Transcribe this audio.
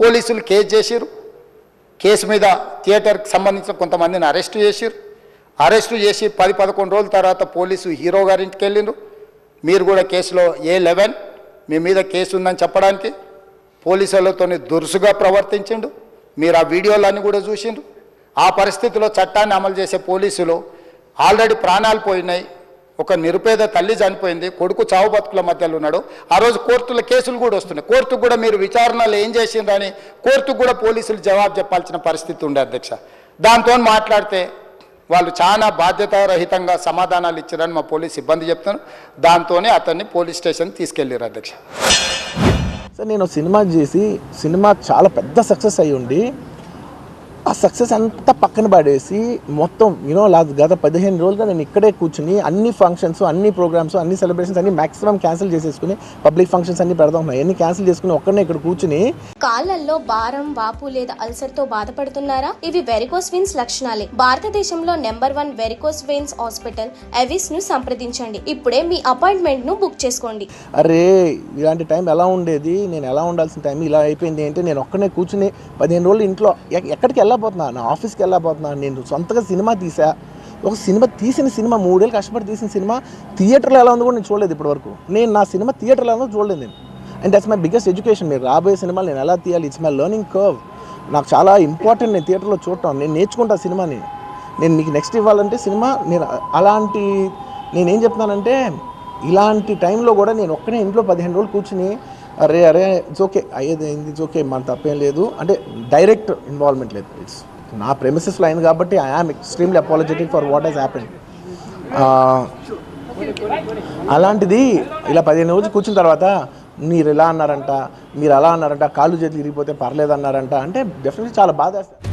పోలీసులు కేసు చేసిరు. కేసు మీద థియేటర్కి సంబంధించిన కొంతమందిని అరెస్టు చేసిరు. అరెస్టు చేసి 10-11 రోజుల తర్వాత పోలీసు హీరో గారింటికి వెళ్ళిండ్రు. మీరు కూడా కేసులో A11 మీ మీద కేసు ఉందని చెప్పడానికి పోలీసులతో దురుసుగా ప్రవర్తించిండు. మీరు ఆ వీడియోలన్నీ కూడా చూసిండ్రు. ఆ పరిస్థితిలో చట్టాన్ని అమలు చేసే పోలీసులు ఆల్రెడీ ప్రాణాలు పోయినాయి. ఒక నిరుపేద తల్లి చనిపోయింది, కొడుకు చావు బతుకుల మధ్యలో ఉన్నాడు. ఆ రోజు కోర్టుల కేసులు కూడా వస్తున్నాయి. కోర్టుకు కూడా మీరు విచారణలు ఏం చేసిండ్రని కోర్టుకు కూడా పోలీసులు జవాబు చెప్పాల్సిన పరిస్థితి ఉండే అధ్యక్ష. దాంతో మాట్లాడితే వాళ్ళు చాలా బాధ్యతారహితంగా సమాధానాలు ఇచ్చారని మా పోలీస్ సిబ్బంది చెప్తాను. దాంతోనే అతన్ని పోలీస్ స్టేషన్ తీసుకెళ్ళారు అధ్యక్ష. సార్ నేను సినిమా చేసి సినిమా చాలా పెద్ద సక్సెస్ అయ్యి ఉండి ఆ సక్సెస్ అంతా పక్కన పడేసి మొత్తం గత 15 రోజులుగా నేను ఇక్కడే కూర్చుని అన్ని ఫంక్షన్స్, అన్ని ప్రోగ్రామ్స్, అన్ని సెలబ్రేషన్స్ అన్ని మాక్సిమం క్యాన్సిల్ చేసేసుకుని పబ్లిక్ ఫంక్షన్స్ అన్ని పెడతా ఉన్నాయి. అన్ని క్యాన్సిల్ చేసుకుని ఒక్కడనే ఇక్కడ కూర్చుని కాళ్ళల్లో భారం, వాపు లేదా అల్సర్ తో బాధపడుతున్నారా? ఇవి వెరికోస్ వెయిన్స్ లక్షణాలే. భారతదేశంలో number 1 varicose veins hospital Avis ను సంప్రదించండి. ఇప్పుడే మీ అపాయింట్మెంట్ ను బుక్ చేసుకోండి. అరే ఇలాంటి టైం ఎలా ఉండేది, నేను ఎలా ఉండాల్సిన టైం ఇలా అయిపోయింది అంటే నేను ఒక్కనే కూర్చుని 15 రోజులు ఇంట్లో ఎక్కడికి వెళ్ళబోతున్నా, నా ఆఫీస్కి వెళ్ళబోతున్నా. నేను సొంతగా సినిమా తీసా. ఒక సినిమా 3 ఏళ్ళు కష్టపడి తీసిన సినిమా థియేటర్లో ఎలా ఉందో కూడా నేను చూడలేదు ఇప్పటివరకు. నేను నా సినిమా థియేటర్లో ఎలా ఉందో చూడలేదు నేను. And that's my biggest education. మీరు రాబోయే సినిమాలు నేను ఎలా తీయాలి, ఇట్స్ మై లెర్నింగ్ కర్వ్. నాకు చాలా ఇంపార్టెంట్ నేను థియేటర్లో చూడటం. నేను నేర్చుకుంటా సినిమాని. నేను మీకు నెక్స్ట్ ఇవ్వాలంటే సినిమా నేనేం చెప్తున్నానంటే ఇలాంటి టైంలో కూడా నేను ఒక్కనే ఇంట్లో 15 రోజులు కూర్చుని అరే ఇట్స్ ఓకే, అయ్యేది ఇట్స్ ఓకే, మన తప్పేం లేదు అంటే డైరెక్ట్ ఇన్వాల్వ్మెంట్ లేదు. ఇట్స్ నా ప్రెమిసెస్లో అయింది కాబట్టి I am extremely apologetic for what has happened. అలాంటిది ఇలా 15 రోజులు కూర్చున్న తర్వాత మీరు ఇలా అన్నారంట, మీరు అలా అన్నారంట, కాళ్ళు చేతులు ఇరిగిపోతే పర్లేదు అన్నారంట అంటే డెఫినెట్లీ చాలా బాధ వేస్తుంది.